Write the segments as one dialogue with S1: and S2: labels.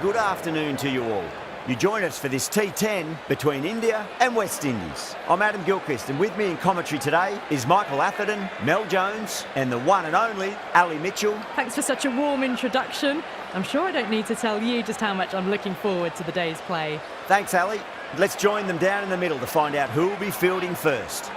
S1: good afternoon to you all. You join us for this T10 between India and West Indies. I'm Adam Gilchrist, and with me in commentary today is Michael Atherton, Mel Jones and the one and only Ali Mitchell.
S2: Thanks for such a warm introduction. I'm sure I don't need to tell you just how much I'm looking forward to the day's play.
S1: Thanks, Ali. Let's join them down in the middle to find out who will be fielding first.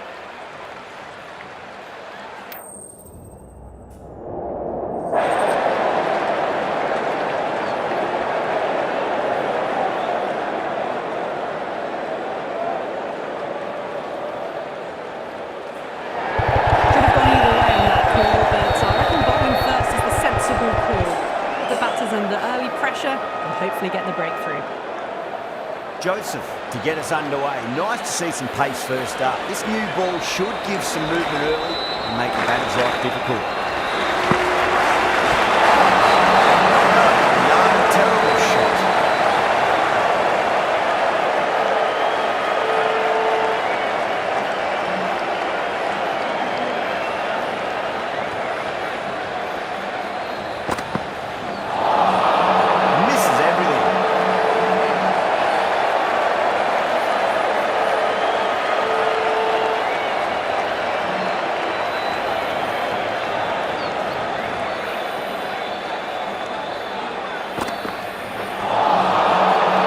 S2: Hopefully get the breakthrough.
S1: Joseph to get us underway. Nice to see some pace first up. This new ball should give some movement early and make the batter's life difficult. No, terrible shot.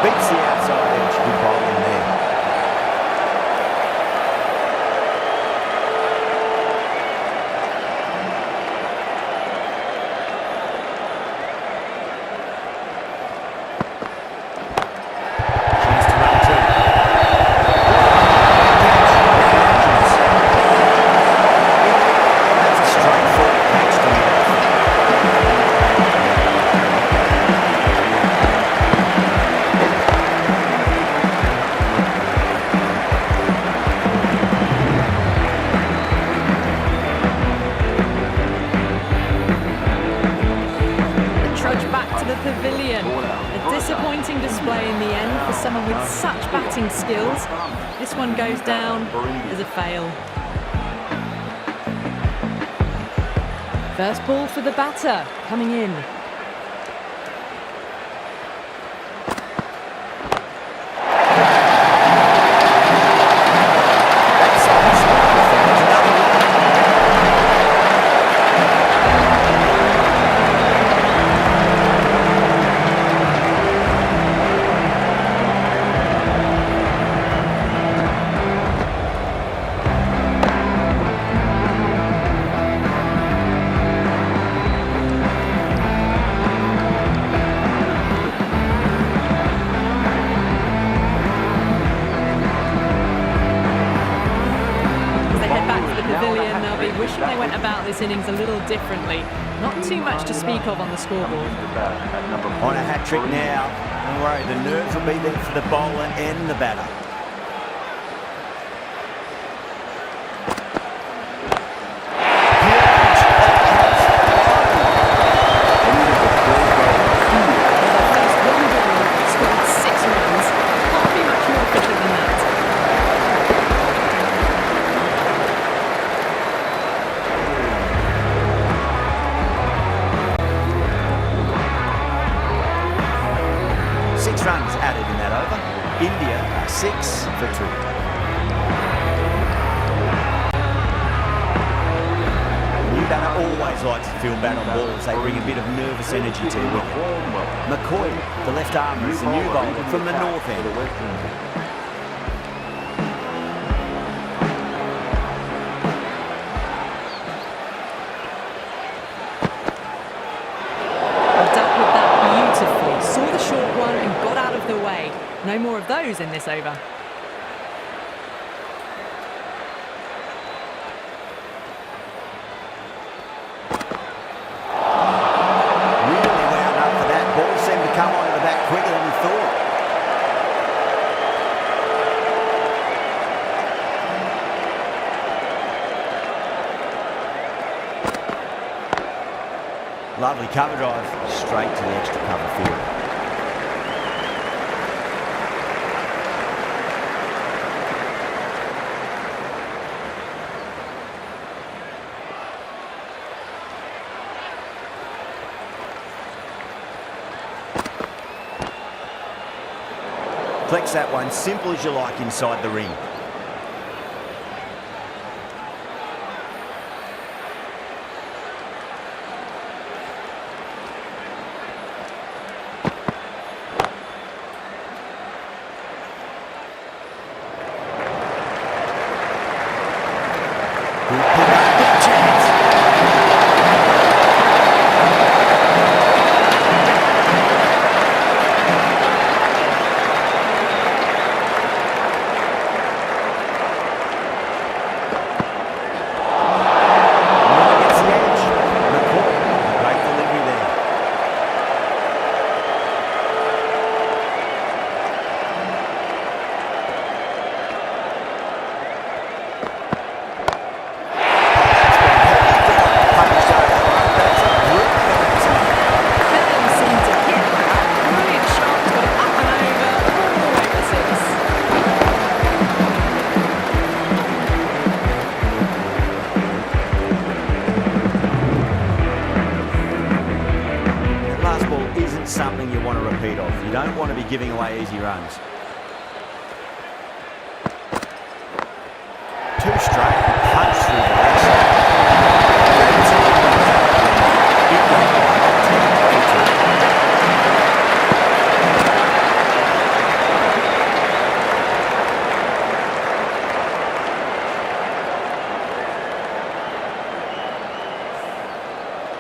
S1: Beats the outside edge. Good bowling there. Chance to run two. That's a straightforward catch to me.
S2: Pavilion. A disappointing display in the end for someone with such batting skills. This one goes down as a fail. First ball for the batter coming in. Wishing they went about this innings a little differently. Not too much to speak of on the scoreboard.
S1: On a hat-trick now. Don't worry, the nerves will be there for the bowler and the batter. Runs added in that over. India are 6 for 2. New batter always likes to field bat on balls. They bring a bit of nervous energy to it. McCoy, the left armer, is the new bowler from the north end.
S2: Saw the short one and got out of the way. No more of those in this over.
S1: Really wound up for that. Ball seemed to come onto the bat quicker than we thought. Lovely cover drive, straight to the extra cover field. Flex that one simple as you like inside the ring. Something you want to repeat of. You don't want to be giving away easy runs. Two straight, punch through the leg side.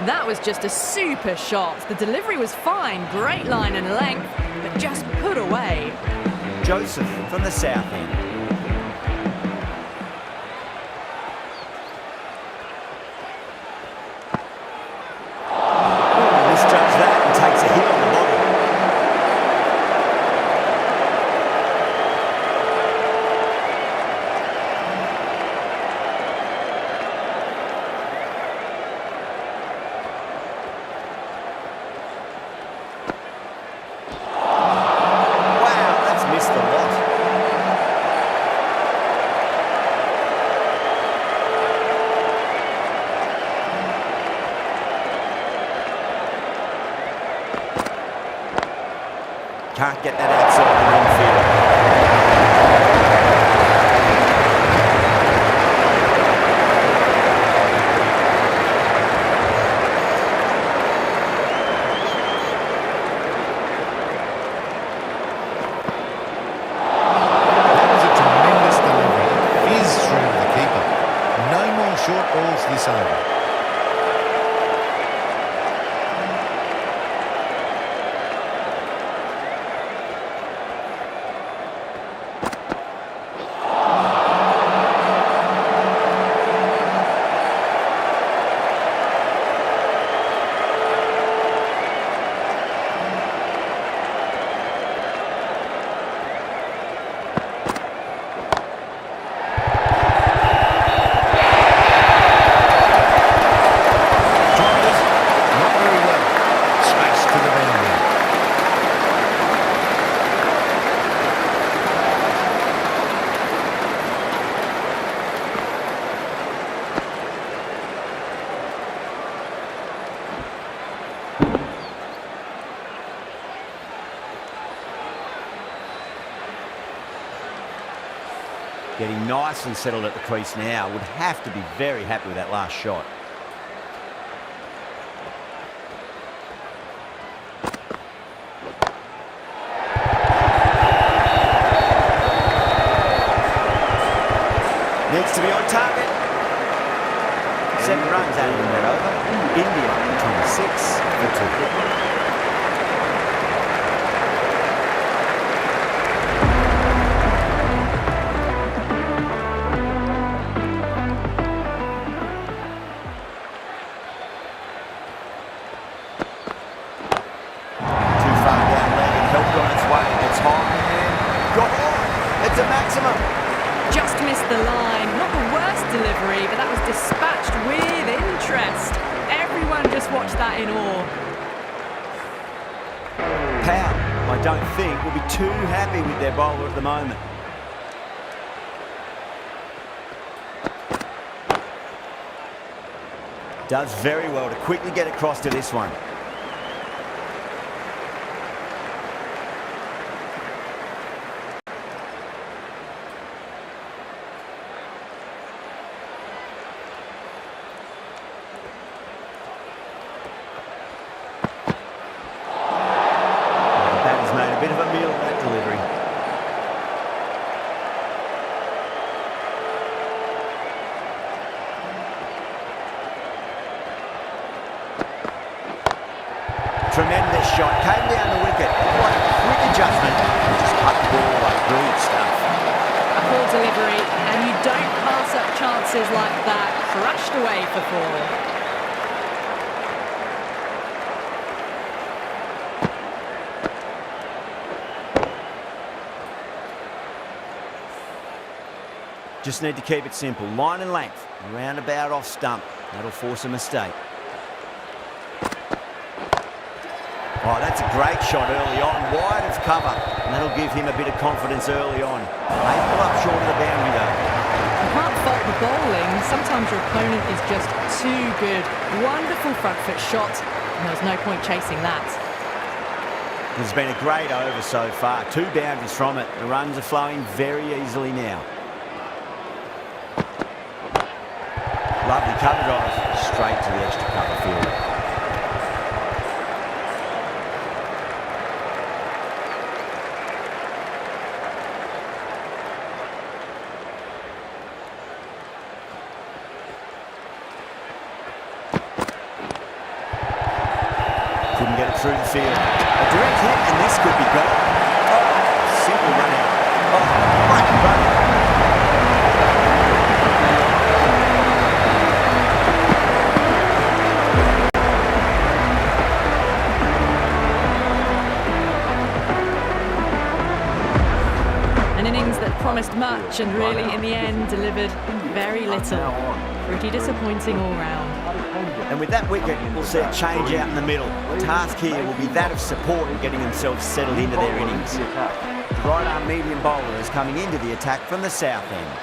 S2: That was just a super shot. The delivery was fine, great line and length, but just put away.
S1: Joseph from the south end. Misjudged that and takes a hit on the body. Can't get that outside the infield.
S3: That was a tremendous delivery. Fizz through the keeper. No more short balls this over. Getting nice and settled at the crease now. Would have to be very happy with that last shot. Needs to be on target. 7 runs added in that over. India 26 for 2. It's a maximum.
S2: Just missed the line. Not the worst delivery, but that was dispatched with interest. Everyone just watched that in awe.
S1: Powell, I don't think, will be too happy with their bowler at the moment. Does very well to quickly get across to this one. Tremendous shot. Came down the wicket. What a quick adjustment. Just cut the ball away. Brilliant stuff.
S2: A poor delivery, and you don't pass up chances like that. Crushed away for 4.
S1: Just need to keep it simple. Line and length. Roundabout off stump. That'll force a mistake. Oh, that's a great shot early on. Wide of cover. And that'll give him a bit of confidence early on. May pull up short of the boundary though.
S2: You can't fault the bowling. Sometimes your opponent is just too good. Wonderful front foot shot. And there was no point chasing that.
S1: It's been a great over so far. 2 boundaries from it. The runs are flowing very easily now. Lovely cover drive, straight to the extra cover field. Couldn't get it through the field. A direct hit and this could be gone. Oh, simple run out. Oh, great run.
S2: Promised much and really in the end delivered very little. Pretty disappointing all round.
S1: And with that wicket, we'll see a change out in the middle. The task here will be that of support and getting themselves settled into their innings. The right arm medium bowler is coming into the attack from the south end.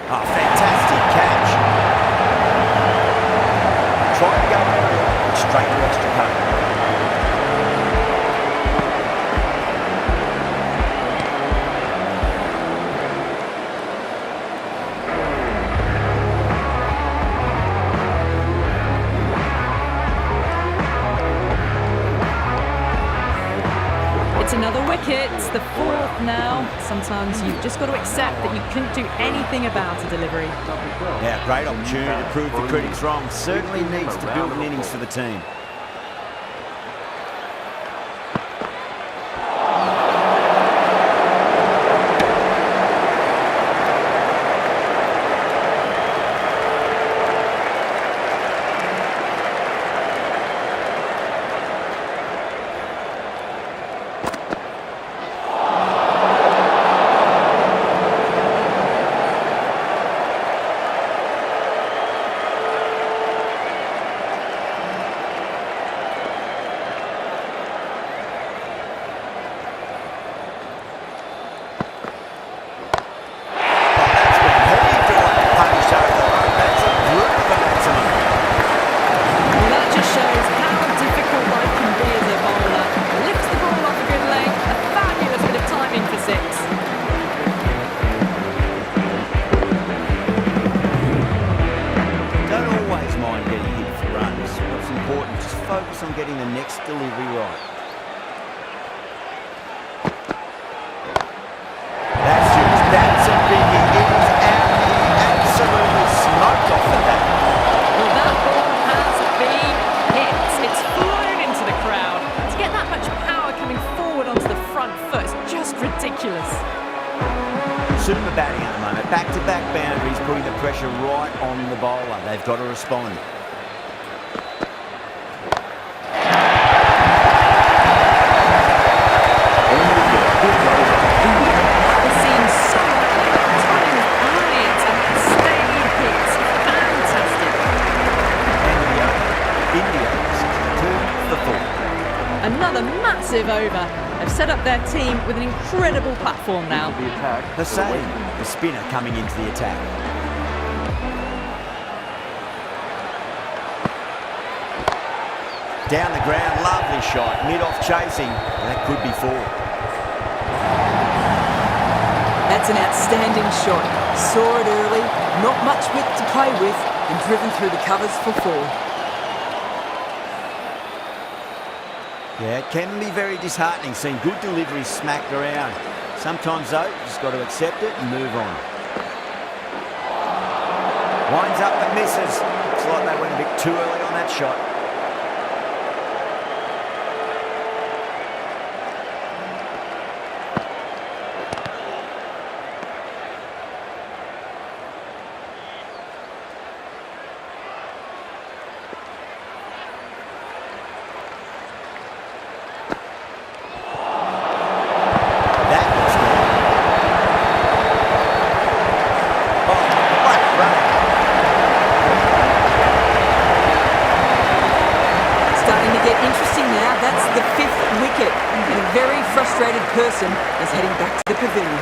S1: Oh, fantastic catch. Try to go early, straight to extra cover.
S2: It's another wicket, it's the 4th now. Sometimes you've just got to accept that you couldn't do anything about a delivery.
S1: Yeah, great opportunity to prove the critics wrong. Certainly needs to build an innings for the team. Focus on getting the next delivery right. That's a biggie. It was out. He absolutely smoked off the bat.
S2: Well, that ball has been hit. It's flown into the crowd. To get that much power coming forward onto the front foot is just ridiculous.
S1: Super batting at the moment. Back-to-back boundaries, putting the pressure right on the bowler. They've got to respond.
S2: Another massive over. They've set up their team with an incredible platform now.
S1: Hussain, the spinner, coming into the attack. Down the ground, lovely shot. Mid-off chasing. That could be 4.
S4: That's an outstanding shot. Saw it early, not much width to play with, and driven through the covers for 4.
S1: Yeah, it can be very disheartening seeing good deliveries smacked around. Sometimes, though, you just got to accept it and move on. Winds up but misses. Looks like they went a bit too early on that shot.
S4: Person is heading back to the pavilion.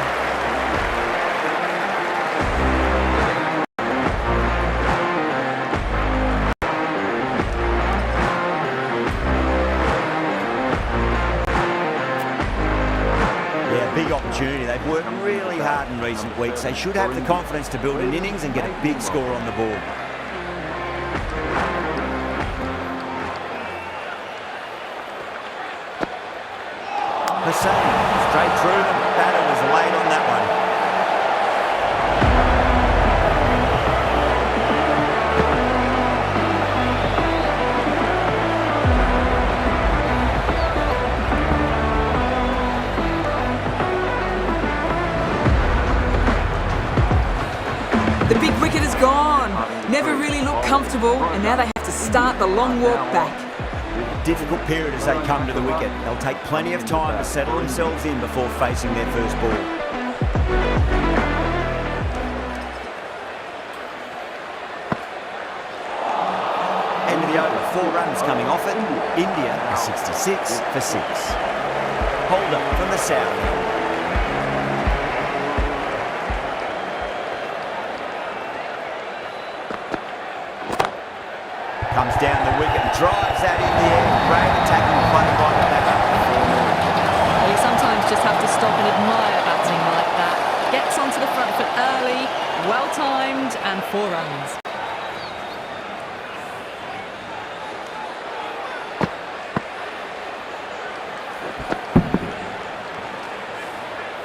S1: Yeah, big opportunity. They've worked really hard in recent weeks. They should have the confidence to build an innings and get a big score on the board. Hussain, straight through them. Batter was late on that one.
S4: The big wicket is gone. Never really looked comfortable, and now they have to start the long walk back.
S1: Difficult period as they come to the wicket. They'll take plenty of time to settle themselves in before facing their first ball. End of the over, 4 runs coming off it. India are 66 for 6. Holder from the south. Comes down the wicket and drives that in the air. Great attacking play by the batter.
S2: You sometimes just have to stop and admire batting like that. Gets onto the front foot early, well timed, and 4 runs.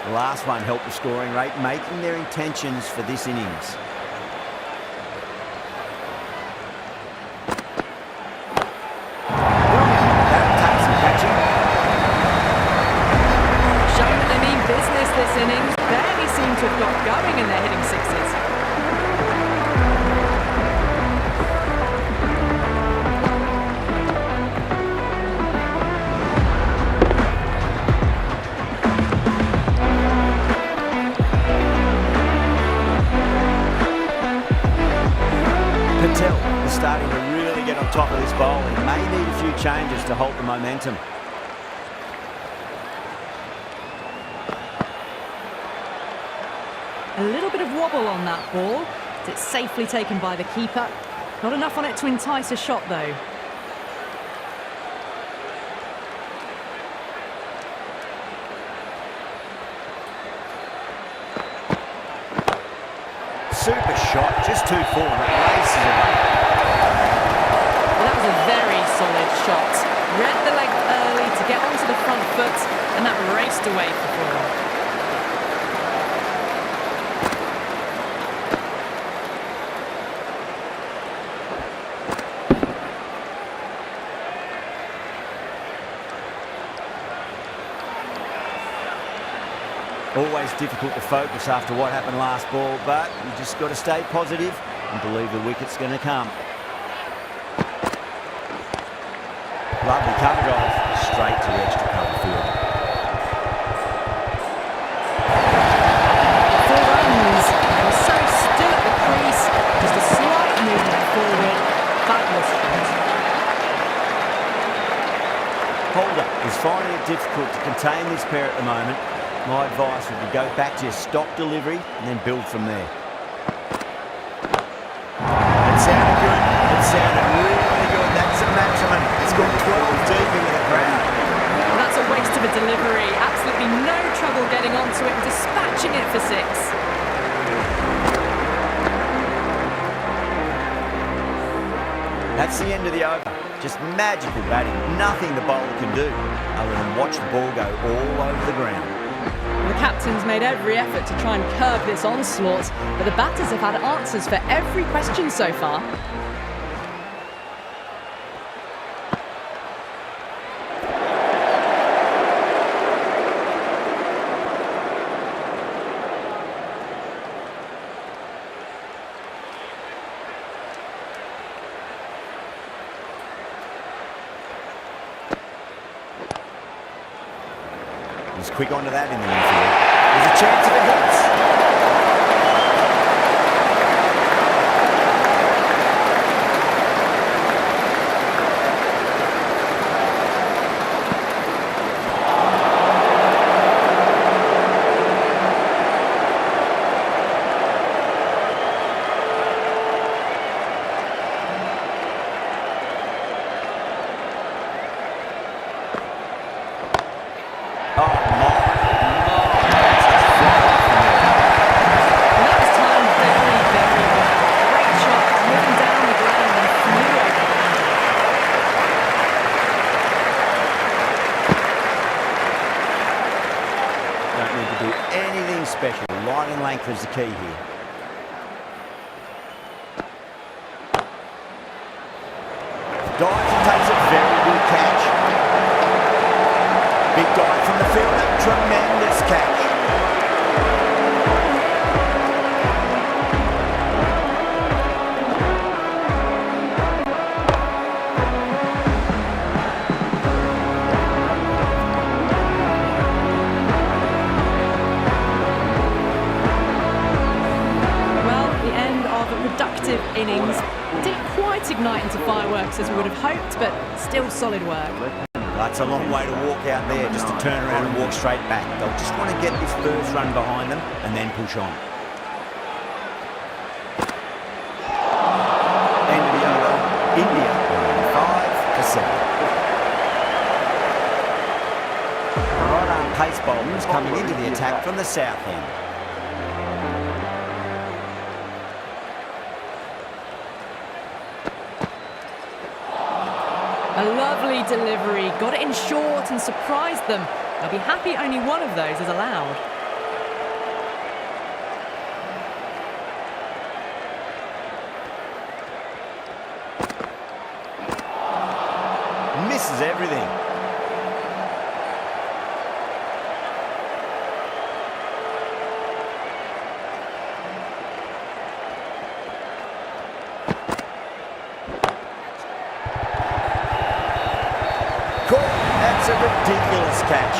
S1: The last one helped the scoring rate, making their intentions for this innings.
S2: This innings barely seem to have got going and they're hitting 6s.
S1: Patel is starting to really get on top of this bowl and may need a few changes to halt the momentum.
S2: A little bit of wobble on that ball. It's safely taken by the keeper. Not enough on it to entice a shot, though.
S1: Super shot, just too full, and it races it up.
S2: Well, that was a very solid shot. Read the leg early to get onto the front foot, and that raced away for 4.
S1: Always difficult to focus after what happened last ball, but you just got to stay positive and believe the wicket's going to come. Lovely cover drive, straight to the extra cover field.
S2: 4 runs. They were so still at the crease. Just a slight movement forward. Fabulous shot.
S1: Holder is finding it difficult to contain this pair at the moment. My advice would be go back to your stock delivery and then build from there. It sounded good. It sounded really good. That's a maximum. It's gone 12 deep into the crowd.
S2: Well, that's a waste of a delivery. Absolutely no trouble getting onto it and dispatching it for 6.
S1: That's the end of the over. Just magical batting. Nothing the bowler can do other than watch the ball go all over the ground.
S2: The captain's made every effort to try and curb this onslaught, but the batters have had answers for every question so far.
S1: He's quick onto that in the infield. There's a chance if it hits. Special. Line and length is the key here. Dives and takes a very good catch. Big dive from the fielder. Tremendous catch.
S2: Productive innings. Didn't quite ignite into fireworks as we would have hoped, but still solid work.
S1: That's a long way to walk out there just to turn around and walk straight back. They'll just want to get this first run behind them and then push on. End of the over. India 5-7. Right-arm pace bowlers coming into the attack from the south end.
S2: A lovely delivery, got it in short and surprised them. They'll be happy only one of those is allowed.
S1: Misses everything. That's a ridiculous catch.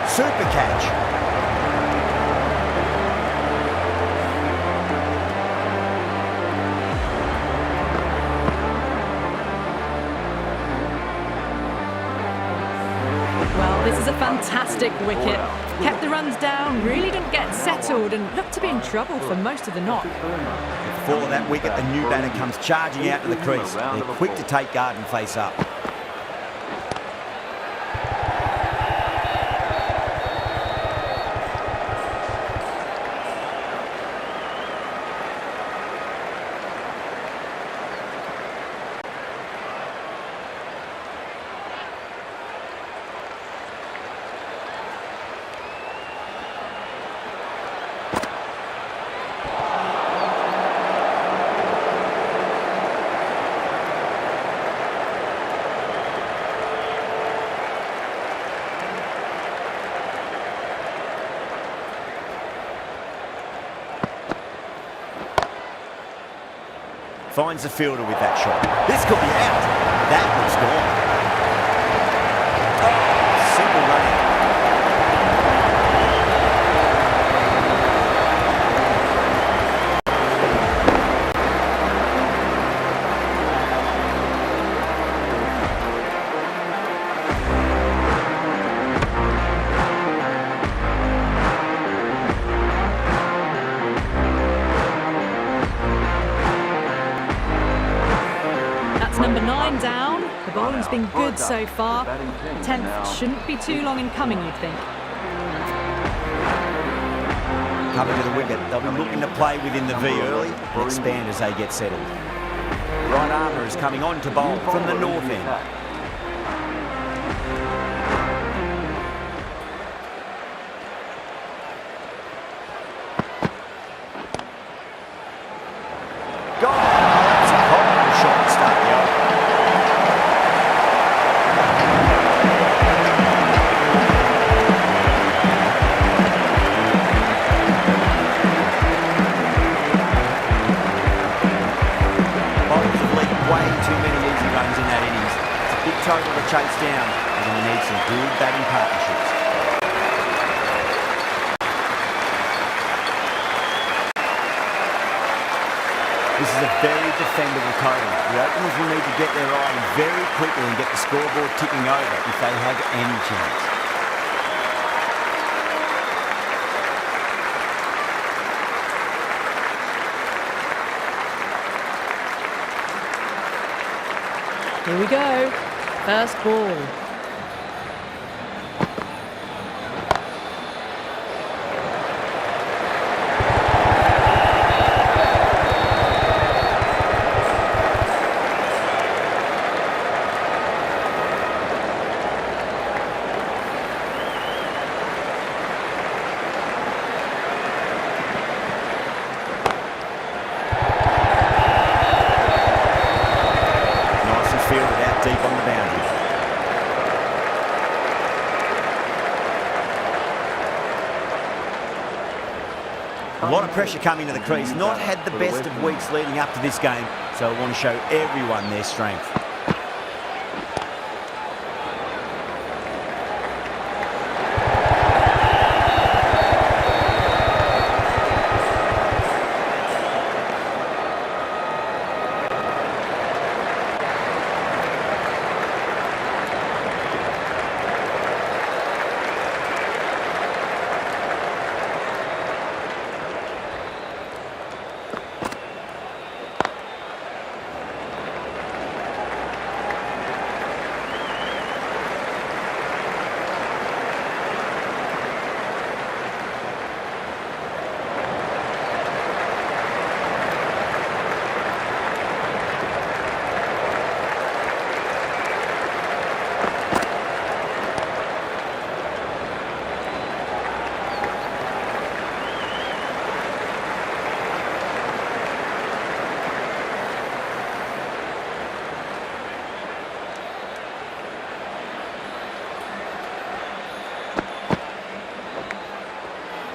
S1: Super catch.
S2: Well, this is a fantastic wicket. Kept the runs down, really didn't get settled and looked to be in trouble for most of the knock.
S1: Before that wicket, the new batter comes charging out to the crease. They're quick to take guard and face up. Finds the fielder with that shot. This could be out. That was gone. Oh, simple running.
S2: Number 9 has been good so far. 10th shouldn't be too long in coming, you'd think.
S1: Coming to the wicket, they'll be looking to play within the V early and expand as they get settled. Right armour is coming on to bowl from the north end. Gone! That's a horrible shot to start the over. Bowlers have leaked way too many easy runs in that innings. It's a big total to chase down. They're going to need some good batting partnerships. This is a very defendable total. The openers will need to get their eye very quickly and get the scoreboard ticking over if they have any chance.
S2: Here we go. First ball.
S1: Deep on the boundary. A lot of pressure coming to the crease. Not had the best of weeks leading up to this game, so I want to show everyone their strength.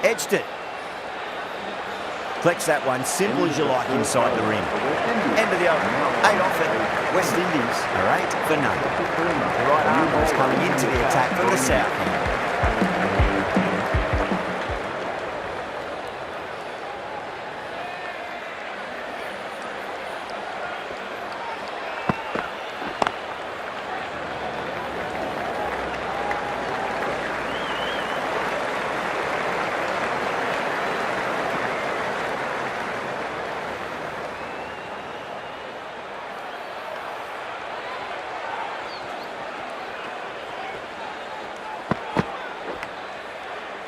S1: Edged it. Flex that one, simple as you like inside the ring. End of the over. 8 off it. West Indies are 8 for none. The right armour is coming into the attack from the south end.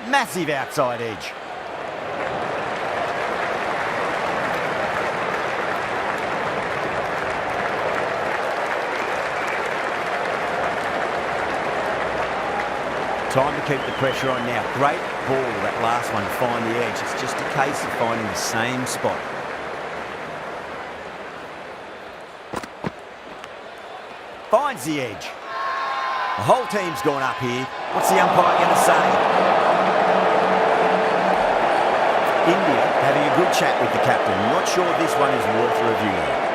S1: Massive outside edge. Time to keep the pressure on now. Great ball, that last one, to find the edge. It's just a case of finding the same spot. Finds the edge. The whole team's gone up here. What's the umpire going to say? India having a good chat with the captain. Not sure this one is worth reviewing.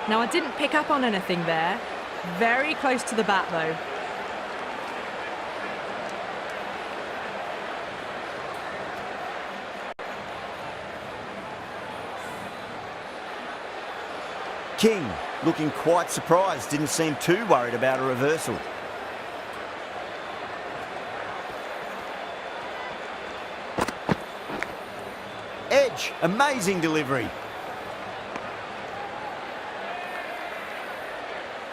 S2: Now, I didn't pick up on anything there. Very close to the bat, though.
S1: King, looking quite surprised, didn't seem too worried about a reversal. Edge, amazing delivery.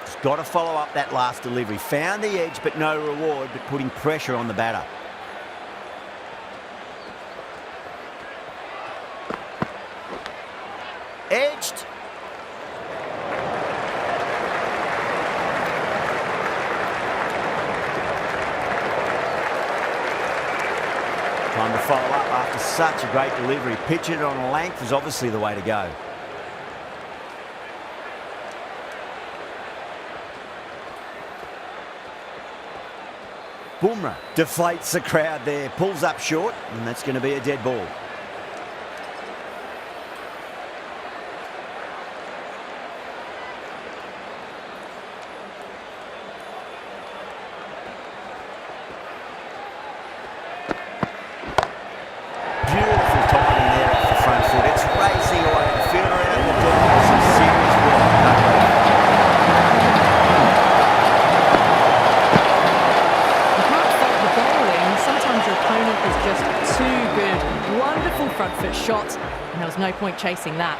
S1: Just got to follow up that last delivery. Found the edge, but no reward, but putting pressure on the batter. Edged. Time to follow up after such a great delivery. Pitch it on a length is obviously the way to go. Bumrah deflates the crowd there, pulls up short, and that's going to be a dead ball.
S2: Front foot shot, and there was no point chasing that.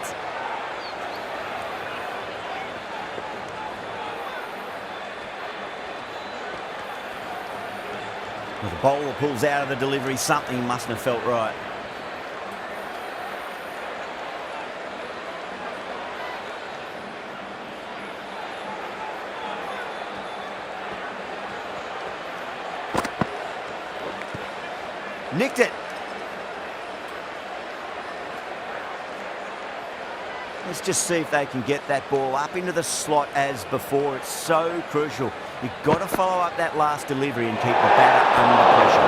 S1: Well, the bowler pulls out of the delivery, something mustn't have felt right. Nicked it. Let's just see if they can get that ball up into the slot as before. It's so crucial. You've got to follow up that last delivery and keep the batter under pressure.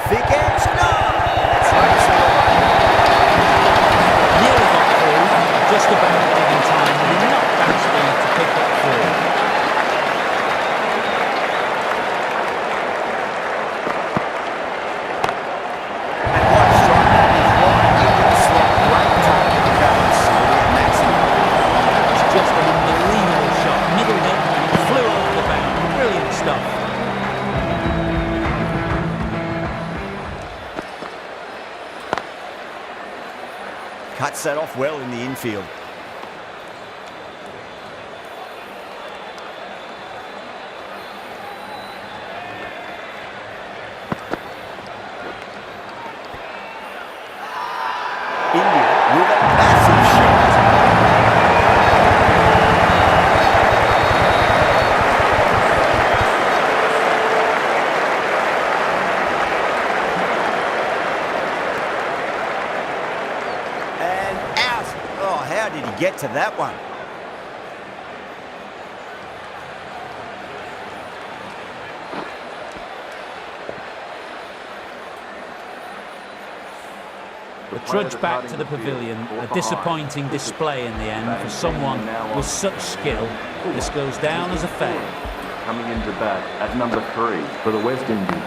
S1: Thick edge, no! That's racing away.
S5: Nearly got through, just about in time, with enough bat speed to pick up through.
S1: Cuts that off well in the infield. India with a massive shot. How did he get to that one?
S5: The trudge back to the pavilion, a disappointing display in the end for someone with such skill. This goes down as a fail.
S6: Coming into bat at number 3 for the West Indies.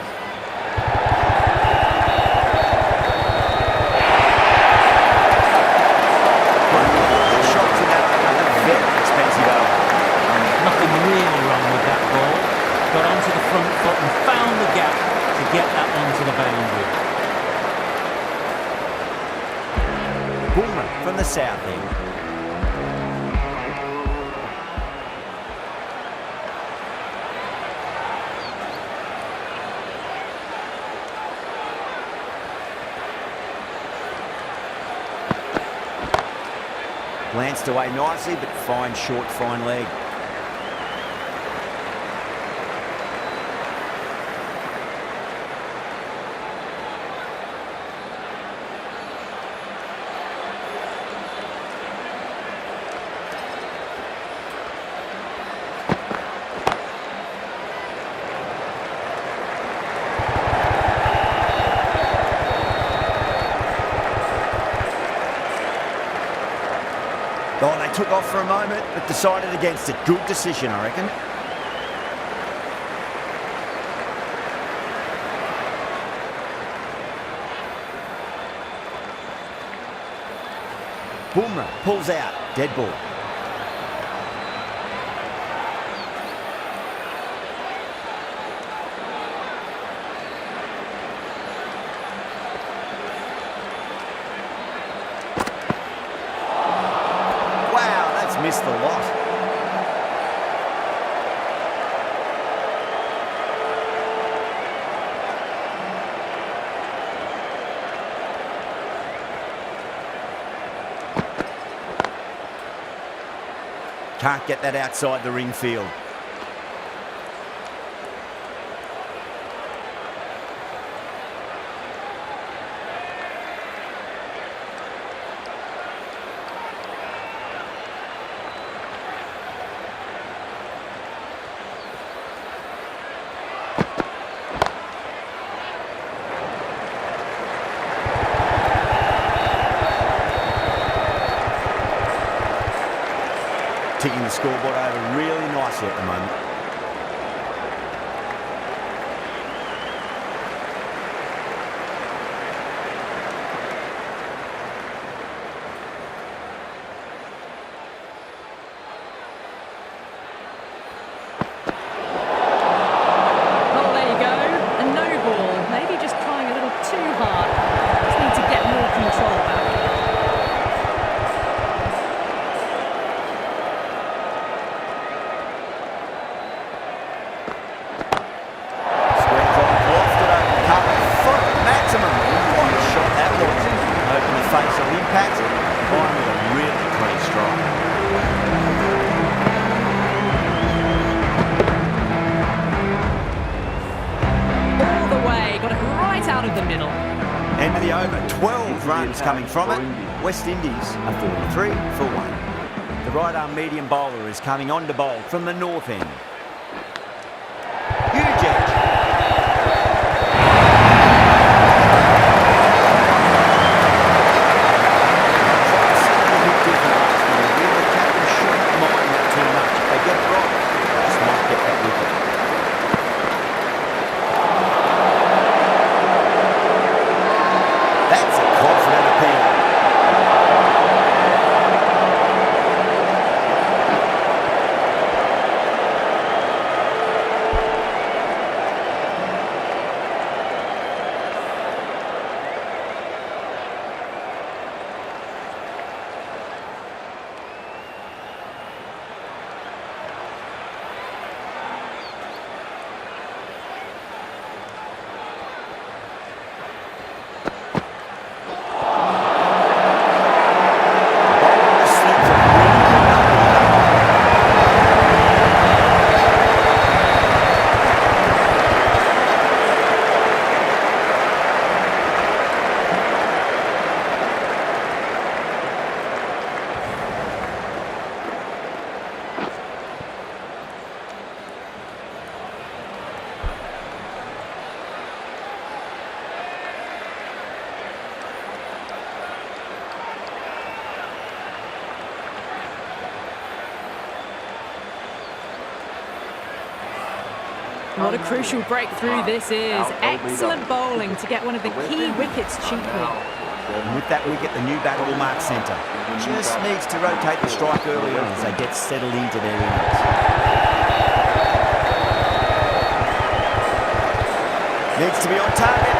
S5: Nothing really wrong with that ball. Got onto the front foot and found the gap to get that onto the boundary.
S1: Bumrah from the south end. Glanced away nicely, but fine short, fine leg. Oh, they took off for a moment, but decided against it. Good decision, I reckon. Bumrah pulls out. Dead ball. Wow, that's missed the lot. Can't get that outside the ring field. Ticking the scoreboard over really nicely at the moment.
S2: Oh, there you go. A no ball. Maybe just trying a little too hard. Just need to get more control back.
S1: Impact, combined with a really clean strike.
S2: All the way, got it right out of the middle.
S1: End of the over, 12 runs coming from it. West Indies are 43 for 1. The right arm medium bowler is coming on to bowl from the north end. Huge edge. That's a confident appeal.
S2: What a crucial breakthrough this is. Excellent bowling to get one of the key wickets cheaply.
S1: And with that wicket, the new batter will mark centre. Just needs to rotate the strike early on as they get settled into their innings. Needs to be on target.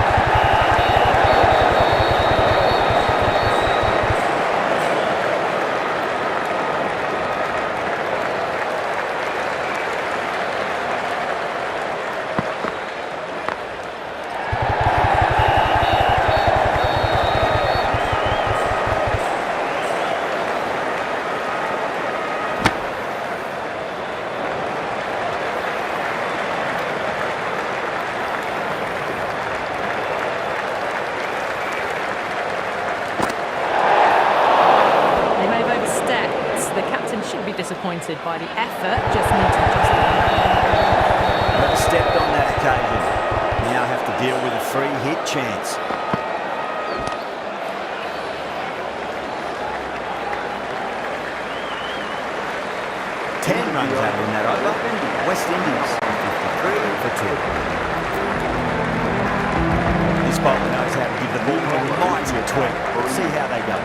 S2: Disappointed by the effort, just need to adjust.
S1: Overstepped on that occasion. Now have to deal with a free hit chance. Runs out in that over. West Indies 53 for 2. This bowler knows how to give the ball a mighty tweak. We'll see how they go.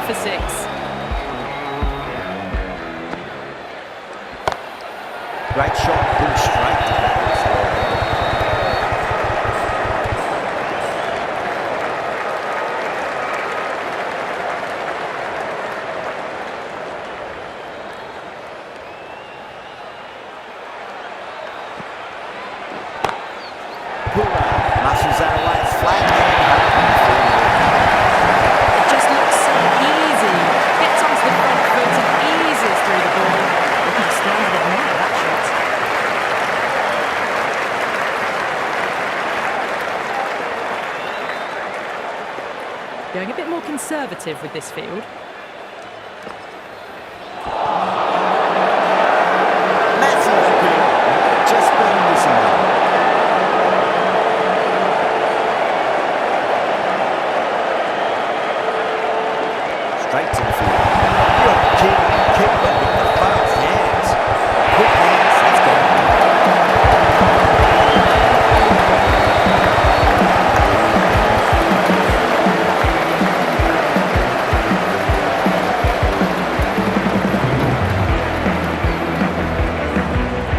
S2: for 6.
S1: Great shot, pulled straight to back. Muscles that away, it's flat.
S2: It just looks so easy. Gets onto the front foot and eases through the ball. You can stand and admire that shot. Going a bit more conservative with this field.
S1: Massive appeal. Just been missing one. Straight to the field. You're kidding. Keeper with the fast hands. Quick hands, that's good.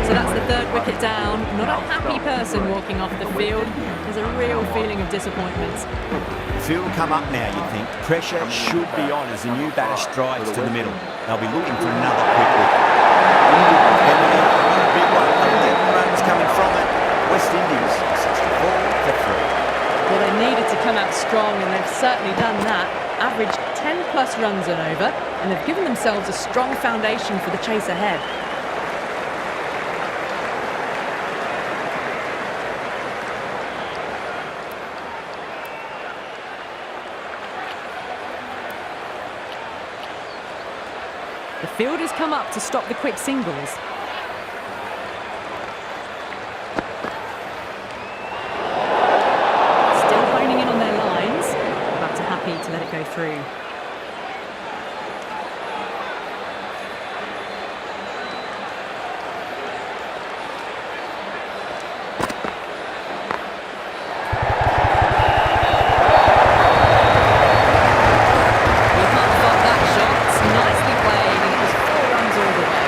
S2: So that's the third wicket down. Not a happy person walking off the field. There's a real feeling of disappointment.
S1: Field will come up now, you think. Pressure should be on as the new batter strides to the middle. They'll be looking for another quick wicket. And a big one. 11 runs coming from it. West Indies, 64 for 3.
S2: Well, they needed to come out strong, and they've certainly done that. Averaged 10 plus runs and over, and they've given themselves a strong foundation for the chase ahead. The field has come up to stop the quick singles. Still honing in on their lines. Batter happy to let it go through. You can't fault that shot. Nicely played, and it was 4 runs all the way.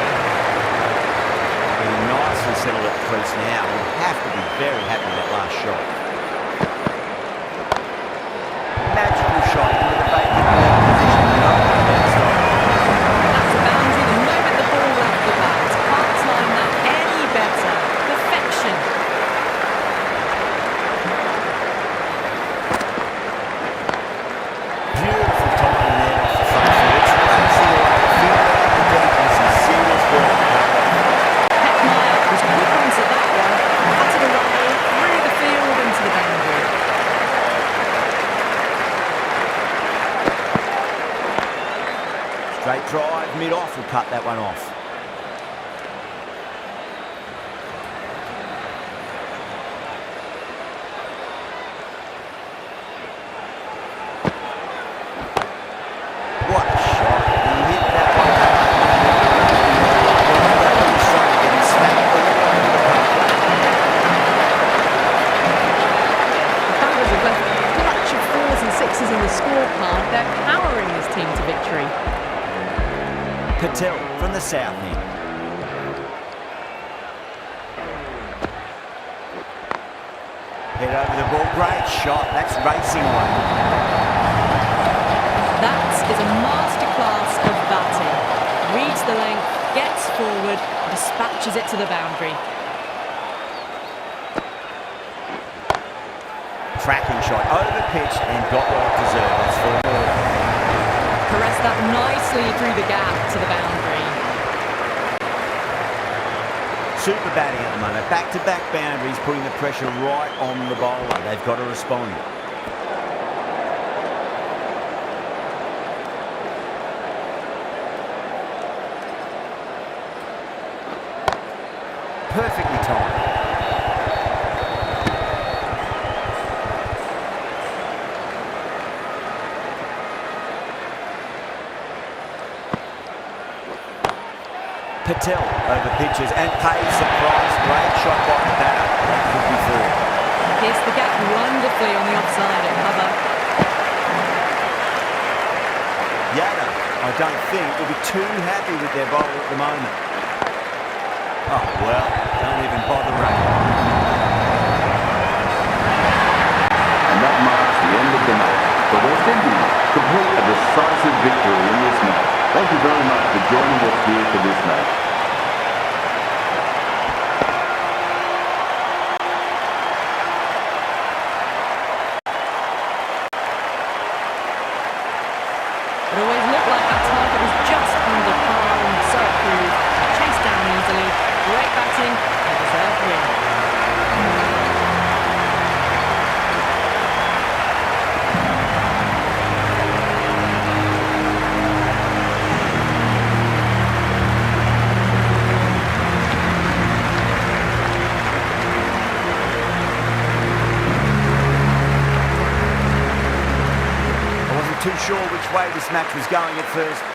S1: Really nicely settled at the crease now. We'll have to be very happy with that last shot. Magical shot into the vacant ball position. No one can stop.
S2: That's a boundary the moment the ball left the bat. Can't time that any better. Perfection.
S1: Beautiful timing there off the front foot. It's racing away. Field out the deep and some serious work.
S2: Hetmeyer was quick onto that one. Cut it away, through the field into the boundary.
S1: Straight drive, mid-off will cut that one off. What a shot. He hit that one. He's trying to get his smack all over the park.
S2: The Panthers have left a clutch of 4s and 6s in the scorecard. They're powering this team to victory.
S1: Patel from the south end. Head over the ball. Great shot. That's racing away.
S2: That is a masterclass of batting. Reads the length, gets forward, dispatches it to the boundary.
S1: Cracking shot over pitch and got what it deserved. That's 4 more.
S2: Caressed that nicely through the gap to the boundary.
S1: Super batting at the moment. Back-to-back boundaries, putting the pressure right on the bowler. They've got to respond. Perfectly timed. Patel over pitches and pays the price. Great shot by the batter. That could be 4.
S2: Pierced the gap wonderfully on the offside at cover.
S1: Yada, I don't think, will be too happy with their bowler at the moment. Oh, well, don't even bother running.
S6: And that marks the end of the match. The West Indies complete a decisive victory in this match. Thank you very much for joining us here for this match.
S2: It always looked like that target was just under par, and so it proved. Chased down easily, great batting, and deserved win.
S1: I wasn't too sure which way this match was going at first,